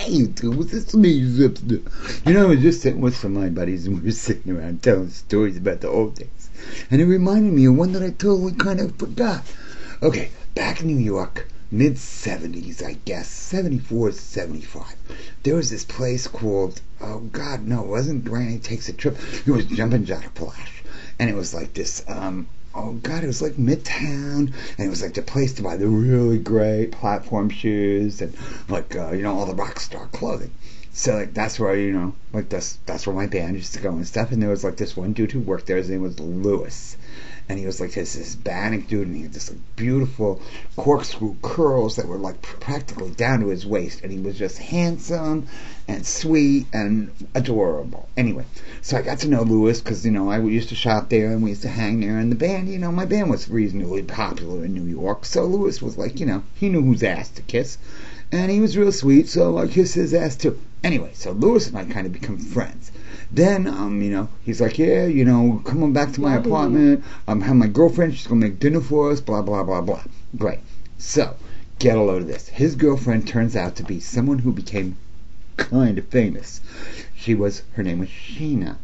hey, dude, what's this me? You know, I was just sitting with some of my buddies and we were sitting around telling stories about the old days. And it reminded me of one that I totally kind of forgot. Okay, back in New York, mid-70s, I guess, 74, 75. There was this place called, oh God, no, it wasn't Granny Takes a Trip. It was Jumpin' Jack Flash. And it was like this, oh God, it was like Midtown, and it was like the place to buy the really great platform shoes and like, all the rock star clothing. So like that's where, like that's where my band used to go and stuff. And there was like this one dude who worked there, his name was Lewis. And he was like this Hispanic dude, and he had this like beautiful corkscrew curls that were like practically down to his waist, and he was just handsome and sweet and adorable. Anyway, so I got to know Lewis because I used to shop there and we used to hang there, and the band, my band was reasonably popular in New York, so Lewis was like, he knew whose ass to kiss, and he was real sweet, so I kissed his ass too. Anyway, so Lewis and I kind of become friends. Then, he's like, yeah, come on back to my apartment. Have my girlfriend. She's going to make dinner for us, blah, blah, blah, blah. Great. So, get a load of this. His girlfriend turns out to be someone who became kind of famous. Her name was Sheena.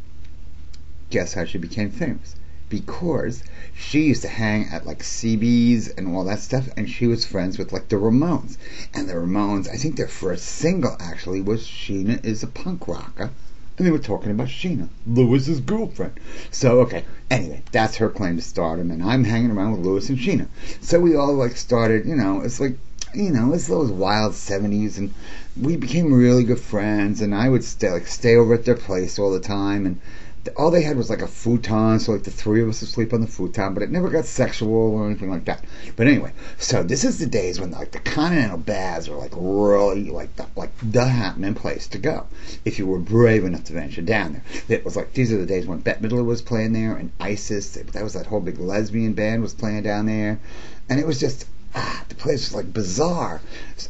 Guess how she became famous? Because she used to hang at like CB's and all that stuff, and she was friends with like the Ramones. And the Ramones, I think their first single actually was Sheena is a Punk Rocker. And they were talking about Sheena, Lewis's girlfriend. So, okay, anyway, that's her claim to stardom, and I'm hanging around with Lewis and Sheena. So we all, like, started, it's like, it's those wild 70s, and we became really good friends, and I would stay over at their place all the time, and all they had was like a futon, so like the three of us would sleep on the futon, but it never got sexual or anything like that. But anyway, so this is the days when like the Continental Baths were like really like the happening place to go if you were brave enough to venture down there. It was like these are the days when Bette Midler was playing there and Isis. That was that whole big lesbian band was playing down there, and it was just. The place was like bizarre.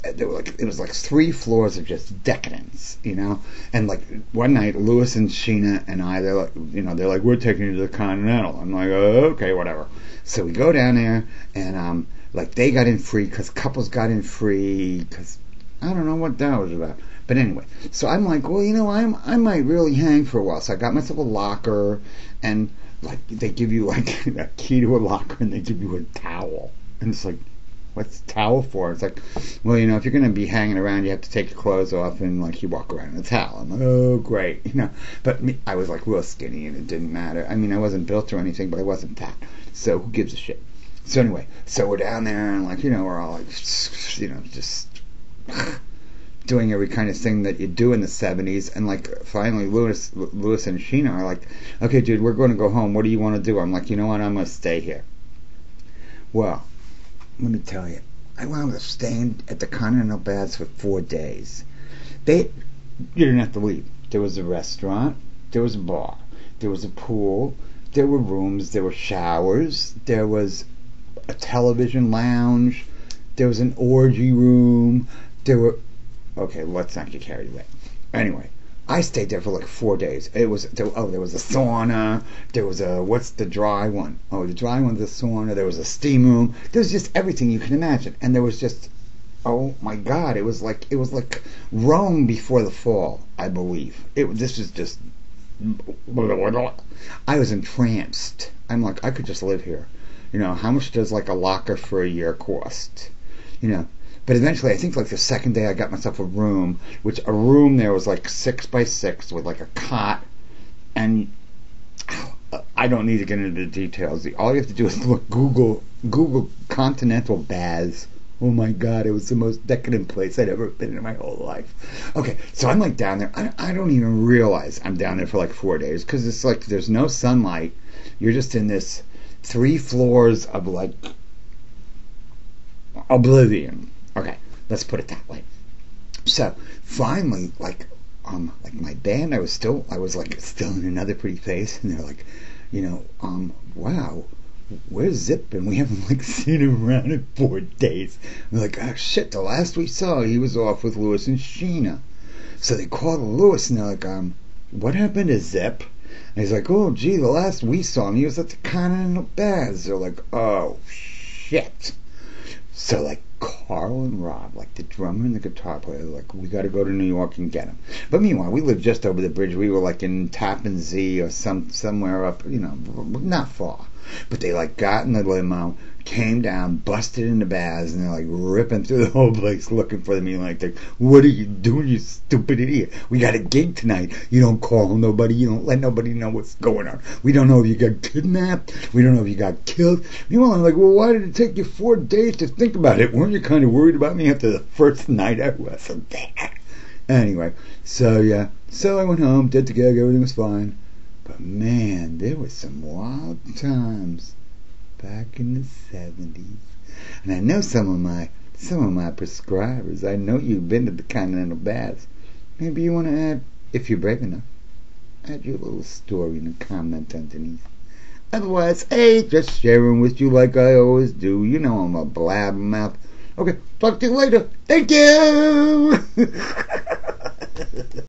It was like 3 floors of just decadence, And like one night, Lewis and Sheena and I, they're like, we're taking you to the Continental. I'm like, oh, okay, whatever. So we go down there, and like they got in free because couples got in free because I don't know what that was about. But anyway, so I'm like, well, I might really hang for a while. So I got myself a locker, and like they give you like a key to a locker, and they give you a towel, and it's like. What's the towel for? It's like, well, if you're going to be hanging around, you have to take your clothes off and, like, you walk around in a towel. I'm like, oh, great, But I was, like, real skinny, and it didn't matter. I mean, I wasn't built or anything, but I wasn't fat. So who gives a shit? So anyway, so we're down there, and, like, we're all, like, just doing every kind of thing that you do in the 70s. And, like, finally, Lewis and Sheena are like, okay, dude, we're going to go home. What do you want to do? I'm like, you know what? I'm going to stay here. Well... Let me tell you, I wound up staying at the Continental Baths for 4 days. You didn't have to leave. There was a restaurant, there was a bar, there was a pool, there were rooms, there were showers, there was a television lounge, there was an orgy room, okay, let's not get carried away. Anyway, I stayed there for like 4 days. There was a sauna. There was what's the dry one? Oh, the dry one's a sauna. There was a steam room. There was just everything you can imagine. And there was just, oh my God, it was like Rome before the fall, I believe. This was just, I was entranced. I'm like, I could just live here. How much does like a locker for a year cost? But eventually, I think like the second day I got myself a room, which a room there was like 6 by 6 with like a cot, and I don't need to get into the details. All you have to do is Google Continental Baths. Oh my God, it was the most decadent place I'd ever been in my whole life. Okay, so I'm like down there. I don't even realize I'm down there for like 4 days because it's like there's no sunlight. You're just in this 3 floors of like oblivion. Okay, let's put it that way. So finally, like my band, I was still in another pretty place, and they're like, wow, where's Zip? And we haven't like seen him around in 4 days. And they're like, oh shit, the last we saw, he was off with Lewis and Sheena. So they called Lewis, and they're like, what happened to Zip? And he's like, oh gee, the last we saw him, he was at the Continental Baths. They're like, oh shit. So like Carl and Rob, like the drummer and the guitar player, like we got to go to New York and get them. But meanwhile, we lived just over the bridge. We were like in Tappan Zee or somewhere up, not far. But they like got in the limo, came down, busted into Baths, and they're like ripping through the whole place looking for me. Like, what are you doing, you stupid idiot? We got a gig tonight. You don't call nobody. You don't let nobody know what's going on. We don't know if you got kidnapped. We don't know if you got killed. Meanwhile, I'm like, well, why did it take you 4 days to think about it? Weren't you kind of worried about me after the first night I wasn't there? Anyway, so yeah. So I went home, did the gig, everything was fine. But man, there were some wild times back in the 70s. And I know some of my prescribers. I know you've been to the Continental Baths. Maybe you want to add, if you're brave enough, add your little story and a comment underneath. Otherwise, hey, just sharing with you like I always do. You know I'm a blabbermouth. Okay, talk to you later. Thank you!